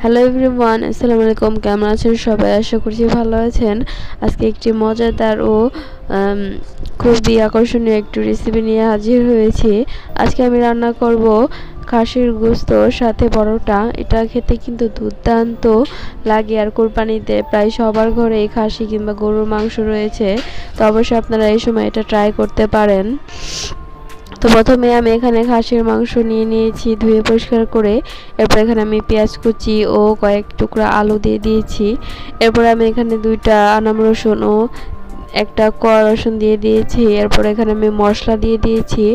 Hello everyone, আসসালামু আলাইকুম। কেমন আছেন সবাই? আশা করছি ভালো আছেন। আজকে একটি মজাদার ও খুবই আকর্ষণীয় একটি রেসিপি নিয়ে হাজির হয়েছি। আজকে আমি রান্না করব খাসির গোশতর সাথে পরোটা। এটা খেতে কিন্তু দুর্দান্ত লাগে, আর কোরবানিতে প্রায় সবার ঘরে এই খাসি কিংবা গরুর মাংস রয়েছে, তো অবশ্যই আপনারা এই সময় এটা ট্রাই করতে পারেন। তো প্রথমে আমি এখানে খাসির মাংস নিয়ে নিয়েছি ধুয়ে পরিষ্কার করে। এরপর এখানে আমি পেঁয়াজ কুচি ও কয়েক টুকরা আলু দিয়ে দিয়েছি। এরপর আমি এখানে 2টা আনাম রসুন ও একটা কোয়া রসুন দিয়ে দিয়েছি। এরপর এখানে আমি মশলা দিয়ে দিয়েছি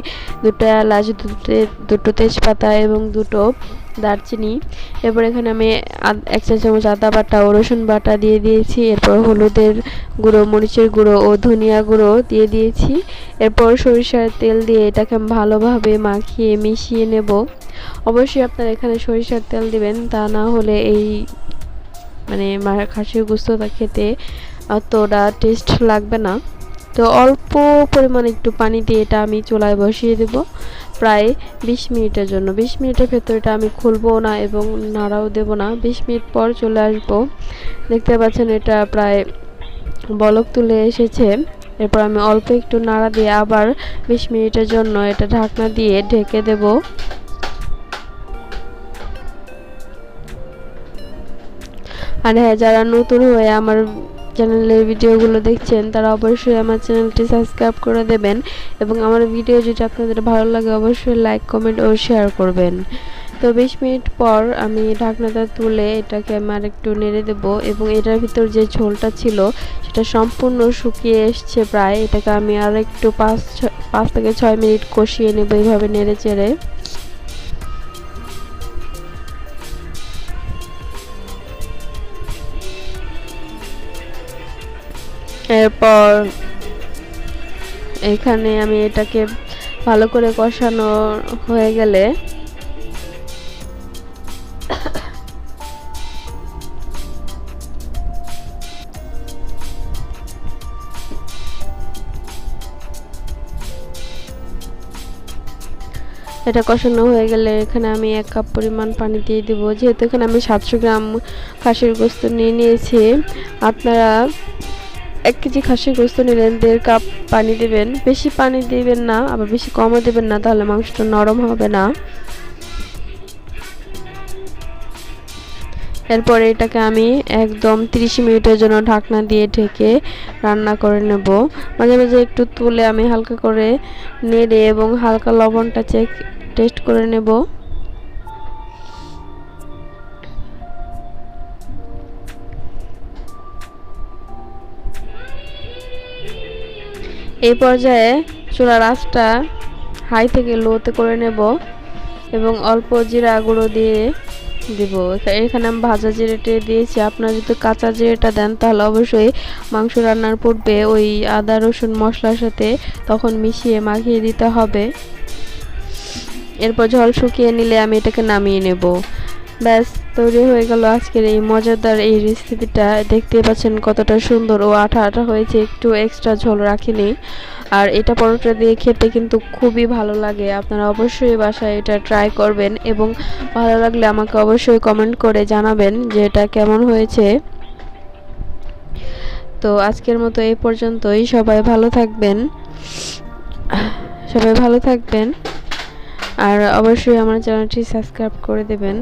2টা এলাচ, দুটো তেজপাতা এবং 2টো দারচিনি। এরপর এখানে আমি 1 চা চামচ আদা বাটা ও রসুন বাটা দিয়ে দিয়েছি। এরপর হলুদের গুঁড়ো, মরিচের গুঁড়ো ও ধনিয়া গুঁড়ো দিয়ে দিয়েছি। এরপর সরিষার তেল দিয়ে এটাকে আমি ভালোভাবে মাখিয়ে মিশিয়ে নেব। অবশ্যই আপনারা এখানে সরিষার তেল দিবেন, তা না হলে এই খাসির গোশতটা খেতে অতটা টেস্ট লাগবে না। তো অল্প পরিমাণে একটু পানি দিয়ে এটা আমি চুলায় বসিয়ে দেব প্রায় 20 মিনিটের জন্য। 20 মিনিটের ভেতর এটা আমি খুলবো না এবং নাড়াও দেব না। 20 মিনিট পর চলে আসবো। দেখতে পাচ্ছেন এটা প্রায় বলক তুলে এসেছে। এরপর আমি অল্প একটু নাড়া দিয়ে আবার 20 মিনিটের জন্য এটা ঢাকনা দিয়ে ঢেকে দেব। আর হ্যাঁ, যারা নতুন হয়ে আমার চ্যানেলের ভিডিওগুলো দেখছেন তারা অবশ্যই আমার চ্যানেলটি সাবস্ক্রাইব করে দেবেন, এবং আমার ভিডিও যদি আপনাদের ভালো লাগে অবশ্যই লাইক, কমেন্ট ও শেয়ার করবেন। তো 20 মিনিট পর আমি ঢাকনাটা তুলে এটাকে আমি আরেকটু নেড়ে দেব, এবং এটার ভিতর যে ঝোলটা ছিল সেটা সম্পূর্ণ শুকিয়ে এসছে প্রায়। এটাকে আমি আর একটু 5 থেকে 6 মিনিট কষিয়ে নেব এইভাবে নেড়ে চেড়ে। এরপর এখানে আমি এটাকে ভালো করে কষানো হয়ে গেলে এটা কষানো হয়ে গেলে এখানে আমি 1 কাপ পরিমাণ পানি দিয়ে দিব। যেহেতু এখানে আমি 700 গ্রাম খাসির গোশত নিয়ে নিয়েছি, আপনারা 1 কেজি খাসির গোশত নিলে 1.5 কাপ পানি দেবেন। বেশি পানি দিবেন না, আবার বেশি কমও দেবেন না, তাহলে মাংসটা নরম হবে না। এরপর এটাকে আমি একদম 30 মিনিটের জন্য ঢাকনা দিয়ে ঢেকে রান্না করে নেব। মাঝে মাঝে একটু তুলে আমি হালকা করে নেড়ে এবং হালকা লবণটা টেস্ট করে নেব। এই পর্যায়ে চুলার আঁচটা হাই থেকে লোতে করে নেব এবং অল্প জিরা গুঁড়ো দিয়ে দিব। এখানে আমি ভাজা জিরেটা দিয়েছি। আপনারা যদি কাঁচা জিরেটা দেন তাহলে অবশ্যই মাংস রান্নার পূর্বে ওই আদা রসুন মশলার সাথে তখন মিশিয়ে মাখিয়ে দিতে হবে। এরপর ঝোল শুকিয়ে নিলে আমি এটাকে নামিয়ে নেব। ব্যাস, তৈরি হয়ে গেল আজকের এই মজাদার এই রেসিপিটা। দেখতে পাচ্ছেন কতটা সুন্দর ও আঠা আঠা হয়েছে, একটু এক্সট্রা ঝোল রাখিনি। আর এটা পরোটা দিয়ে খেতে কিন্তু খুবই ভালো লাগে। আপনারা অবশ্যই বাসায় এটা ট্রাই করবেন, এবং ভালো লাগলে আমাকে অবশ্যই কমেন্ট করে জানাবেন যে এটা কেমন হয়েছে। তো আজকের মতো এই পর্যন্তই। সবাই ভালো থাকবেন, আর অবশ্যই আমার চ্যানেলটি সাবস্ক্রাইব করে দেবেন।